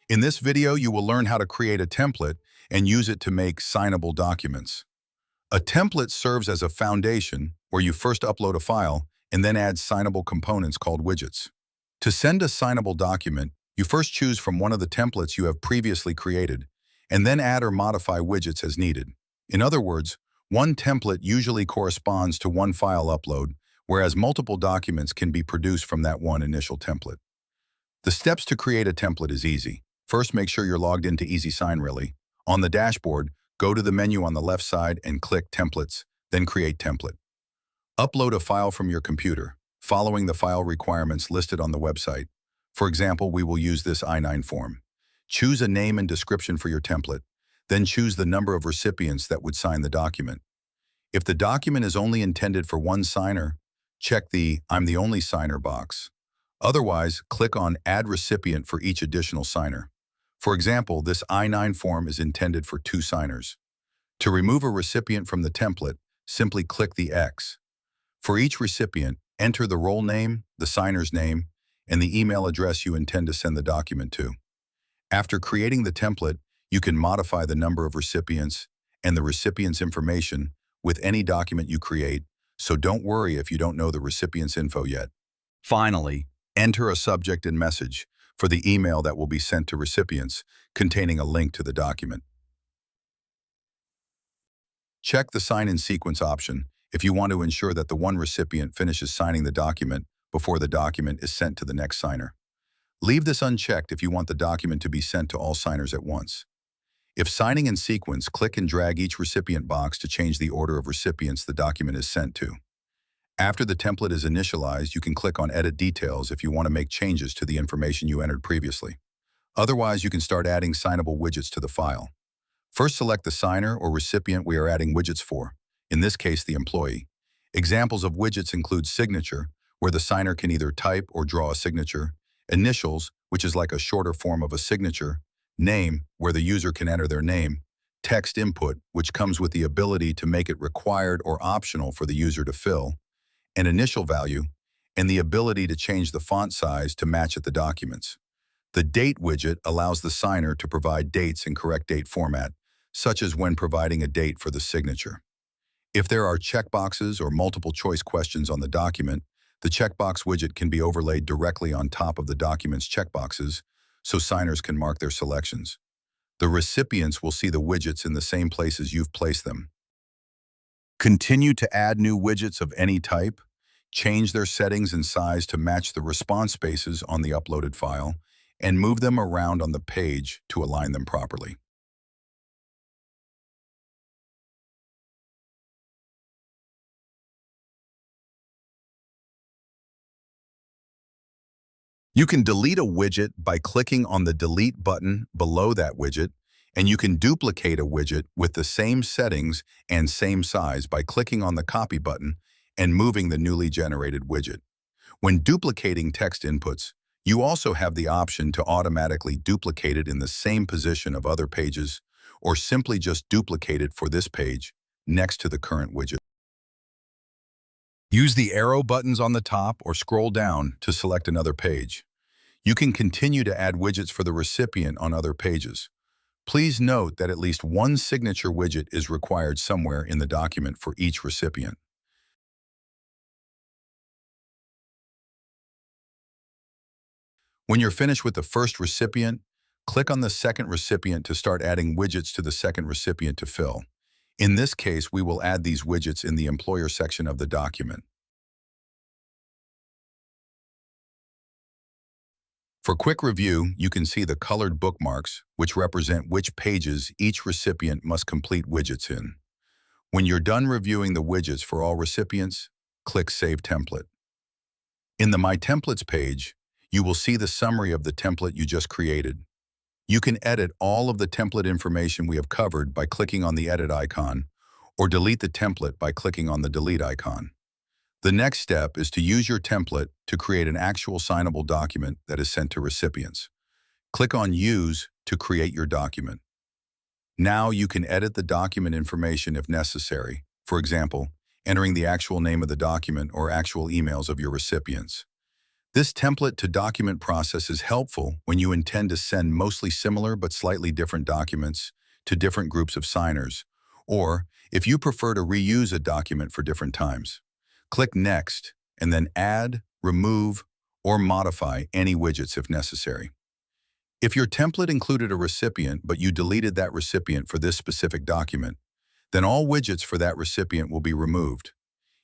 In this video, you will learn how to create a template and use it to make signable documents. A template serves as a foundation where you first upload a file and then add signable components called widgets. To send a signable document, you first choose from one of the templates you have previously created, and then add or modify widgets as needed. In other words, one template usually corresponds to one file upload, whereas multiple documents can be produced from that one initial template. The steps to create a template is easy. First, make sure you're logged into EasySign Really. On the dashboard, go to the menu on the left side and click Templates, then Create Template. Upload a file from your computer, following the file requirements listed on the website. For example, we will use this I-9 form. Choose a name and description for your template, then choose the number of recipients that would sign the document. If the document is only intended for one signer, check the I'm the only signer box. Otherwise, click on Add Recipient for each additional signer. For example, this I-9 form is intended for 2 signers. To remove a recipient from the template, simply click the X. For each recipient, enter the role name, the signer's name, and the email address you intend to send the document to. After creating the template, you can modify the number of recipients and the recipient's information with any document you create, so don't worry if you don't know the recipient's info yet. Finally, enter a subject and message for the email that will be sent to recipients, containing a link to the document. Check the Sign in Sequence option if you want to ensure that the one recipient finishes signing the document before the document is sent to the next signer. Leave this unchecked if you want the document to be sent to all signers at once. If signing in sequence, click and drag each recipient box to change the order of recipients the document is sent to. After the template is initialized, you can click on Edit Details if you want to make changes to the information you entered previously. Otherwise, you can start adding signable widgets to the file. First, select the signer or recipient we are adding widgets for, in this case, the employee. Examples of widgets include Signature, where the signer can either type or draw a signature, Initials, which is like a shorter form of a signature, Name, where the user can enter their name, Text Input, which comes with the ability to make it required or optional for the user to fill, an initial value, and the ability to change the font size to match at the documents. The Date widget allows the signer to provide dates in correct date format, such as when providing a date for the signature. If there are checkboxes or multiple choice questions on the document, the checkbox widget can be overlaid directly on top of the document's checkboxes, so signers can mark their selections. The recipients will see the widgets in the same places you've placed them. Continue to add new widgets of any type, change their settings and size to match the response spaces on the uploaded file, and move them around on the page to align them properly. You can delete a widget by clicking on the Delete button below that widget, and you can duplicate a widget with the same settings and same size by clicking on the Copy button and moving the newly generated widget. When duplicating text inputs, you also have the option to automatically duplicate it in the same position of other pages, or simply just duplicate it for this page next to the current widget. Use the arrow buttons on the top or scroll down to select another page. You can continue to add widgets for the recipient on other pages. Please note that at least one signature widget is required somewhere in the document for each recipient. When you're finished with the first recipient, click on the second recipient to start adding widgets to the second recipient to fill. In this case, we will add these widgets in the employer section of the document. For quick review, you can see the colored bookmarks, which represent which pages each recipient must complete widgets in. When you're done reviewing the widgets for all recipients, click Save Template. In the My Templates page, you will see the summary of the template you just created. You can edit all of the template information we have covered by clicking on the Edit icon, or delete the template by clicking on the Delete icon. The next step is to use your template to create an actual signable document that is sent to recipients. Click on Use to create your document. Now you can edit the document information if necessary, for example, entering the actual name of the document or actual emails of your recipients. This template-to-document process is helpful when you intend to send mostly similar but slightly different documents to different groups of signers, or if you prefer to reuse a document for different times. Click Next, and then add, remove, or modify any widgets if necessary. If your template included a recipient but you deleted that recipient for this specific document, then all widgets for that recipient will be removed.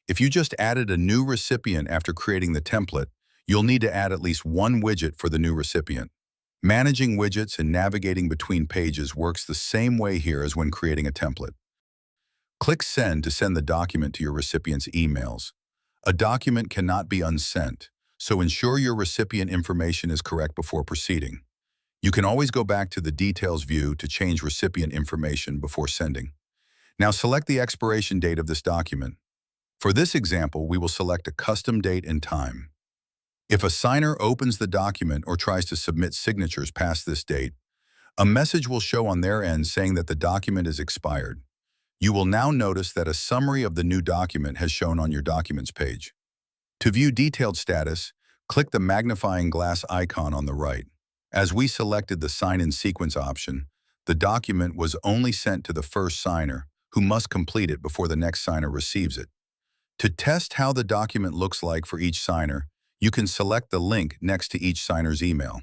If you just added a new recipient after creating the template, you'll need to add at least one widget for the new recipient. Managing widgets and navigating between pages works the same way here as when creating a template. Click Send to send the document to your recipient's emails. A document cannot be unsent, so ensure your recipient information is correct before proceeding. You can always go back to the Details view to change recipient information before sending. Now select the expiration date of this document. For this example, we will select a custom date and time. If a signer opens the document or tries to submit signatures past this date, a message will show on their end saying that the document is expired. You will now notice that a summary of the new document has shown on your Documents page. To view detailed status, click the magnifying glass icon on the right. As we selected the Sign in Sequence option, the document was only sent to the first signer, who must complete it before the next signer receives it. To test how the document looks like for each signer, you can select the link next to each signer's email.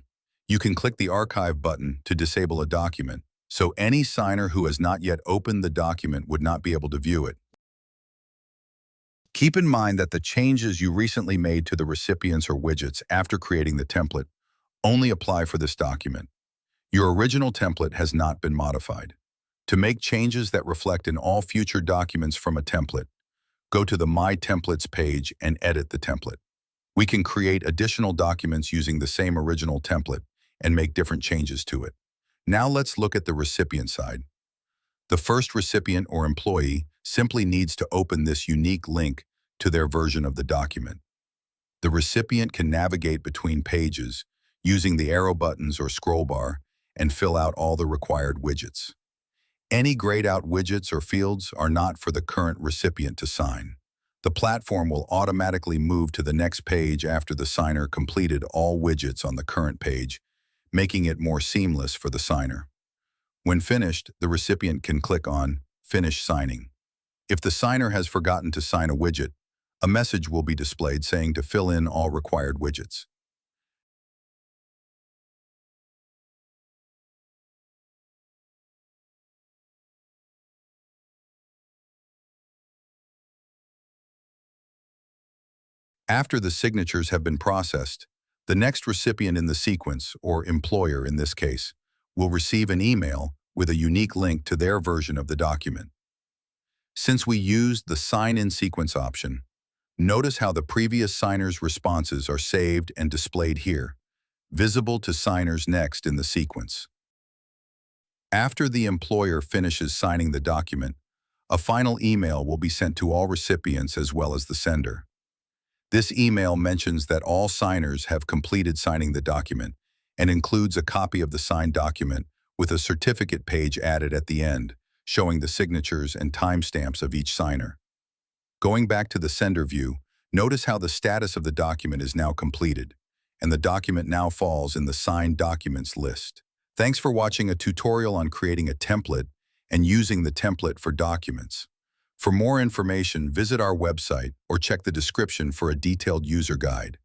You can click the Archive button to disable a document, so any signer who has not yet opened the document would not be able to view it. Keep in mind that the changes you recently made to the recipients or widgets after creating the template only apply for this document. Your original template has not been modified. To make changes that reflect in all future documents from a template, go to the My Templates page and edit the template. We can create additional documents using the same original template and make different changes to it. Now let's look at the recipient side. The first recipient or employee simply needs to open this unique link to their version of the document. The recipient can navigate between pages using the arrow buttons or scroll bar and fill out all the required widgets. Any grayed out widgets or fields are not for the current recipient to sign. The platform will automatically move to the next page after the signer completed all widgets on the current page, making it more seamless for the signer. When finished, the recipient can click on Finish Signing. If the signer has forgotten to sign a widget, a message will be displayed saying to fill in all required widgets. After the signatures have been processed, the next recipient in the sequence, or employer in this case, will receive an email with a unique link to their version of the document. Since we used the Sign in Sequence option, notice how the previous signer's responses are saved and displayed here, visible to signers next in the sequence. After the employer finishes signing the document, a final email will be sent to all recipients as well as the sender. This email mentions that all signers have completed signing the document and includes a copy of the signed document with a certificate page added at the end, showing the signatures and timestamps of each signer. Going back to the sender view, notice how the status of the document is now completed, and the document now falls in the Signed Documents list. Thanks for watching a tutorial on creating a template and using the template for documents. For more information, visit our website or check the description for a detailed user guide.